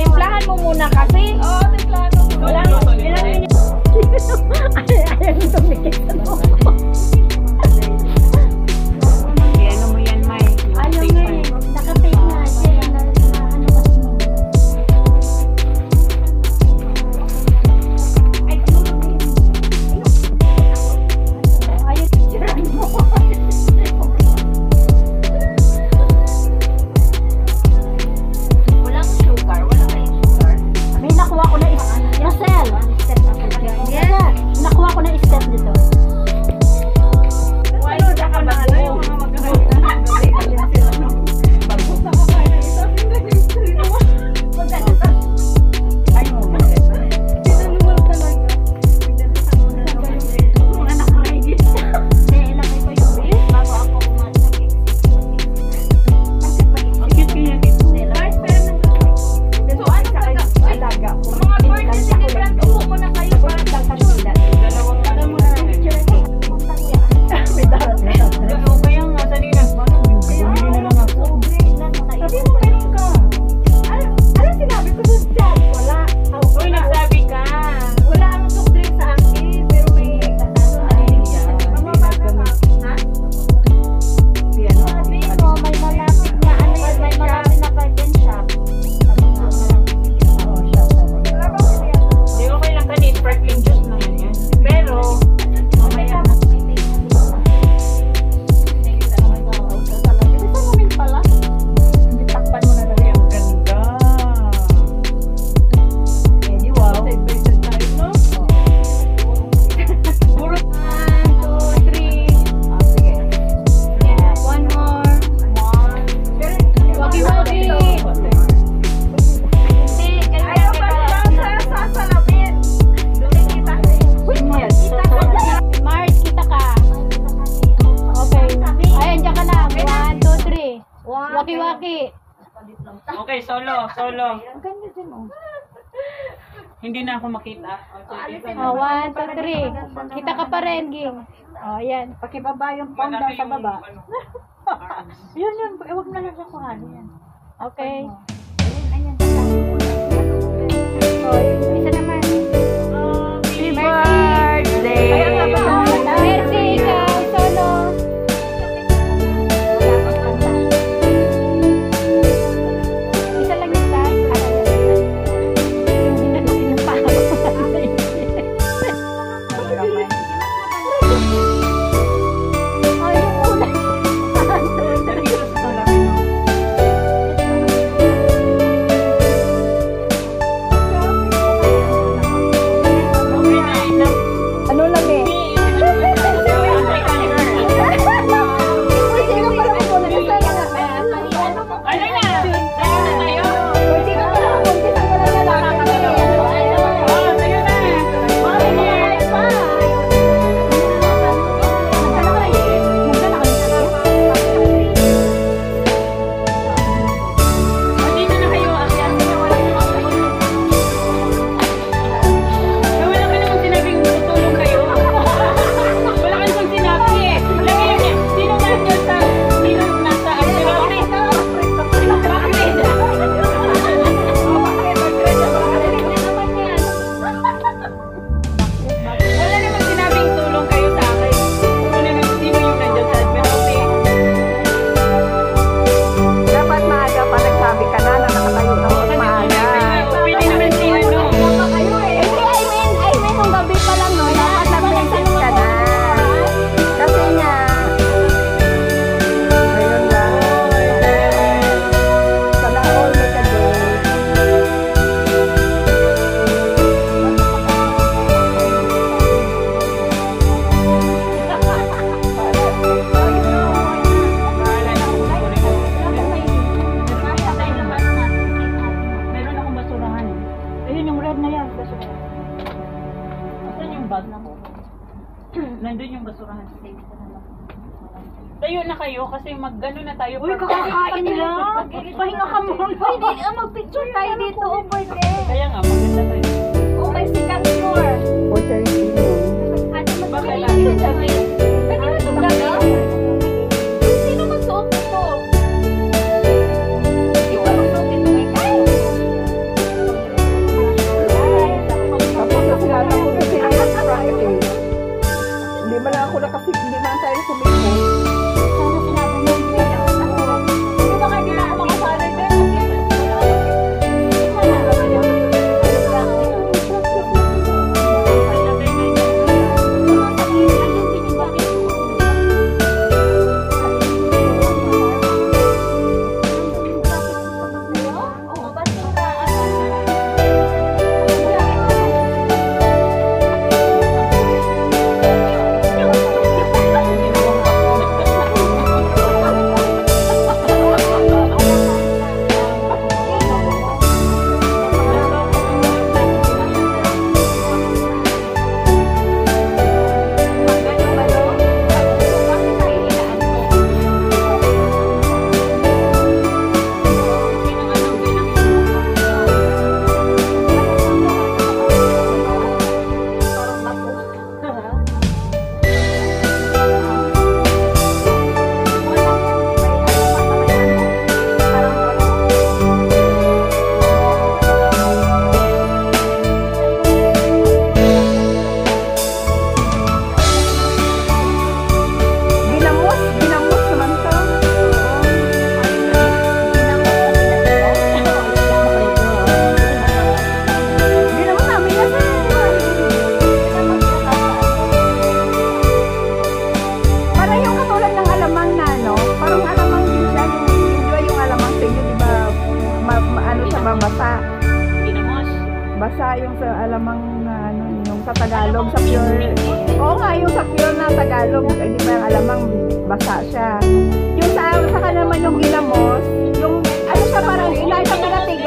timplahan mo muna kasi. Oo, timplahan mo muna. Ilang minutes? Ayaw nito mikit. Ano mo yan, May? Ayaw nga eh. Nakapake na siya. Ano kasi mo? Ay, ayaw titiran mo. Walang sugar. Walang kayong sugar. May nakuha ko na Marcel. Yeah. Nakuha ko na step dito. Why na ka ba? Yung mga magkakaroon na bagus na kakain ng isa. Ay mo, tinaluwal talaga. Mga nakaigit. Ilagay ko yung beef bago ako kumain. Ang cute kaya dito. So ano ka alaga ko? Mga birthday celebrant ko muna kayo para sa kanila. Dalawang ano muna na picture cake. May darat na. Kaya nga kanina, bumili na lang ako. Sabi mo meron ka. Ano sinabi ko dun dyan? Wala. Uy, nagsabi ka. Wala ang soft drink sa akin. Pero may mga bata ka. Ha? Sabi mo, may malapit na ano yun, may malapit na garden shop. Di okay lang kanina, sparkling juice naman yan. Pero, mamaya. Takpan mo na daw yung ganda. Eh, di wow. Side-by-side tayo, no? Puro 1, 2, 3. Sige. Yeah, one more. Wagi-wagi. Ayaw ka lang sa sasalamin. Doon kita kasi. Mars, kita ka. Okay. Ayan, dyan ka na. 1, 2, 3. Waki-waki. Okay, solo. Ang ganda din, oh. Hindi na ako makita. Oh, 1, 2, 3. Kita ka pa rin, Ging. Oh, ayan. Pakibaba yung phone down sa baba. Yun. Huwag na lang siya kuhanin yan. Okay. Ayan. Oh, isa naman. Happy birthday! Mercy, ikaw, solo. Isa lang yung taas. Hindi na natin yung pako. Oh, yung ulan. Ano lang eh? Nandun yung basurahan. Tayo na kayo kasi mag-gano na tayo. Uy, kakakain lang. Pahinga ka muna. Pwede, mag-picture tayo dito. O, pwede. Kaya nga, maganda tayo. Okay, sikat floor. O, charity mo. Ano, Baka mag-picture lang. tayo sabi. Pwede na itong gano'n? Sino magsuot nito? Ikaw magsuot nito, ikaw. mabasa. Ginamos. Basa yung sa alamang na ano, yung sa Tagalog, sa pure. Oo nga, yung sa pure na Tagalog, hindi ba yung alamang basa siya. Yung sa naman yung ginamos, yung ano siya parang inaay sa pinatig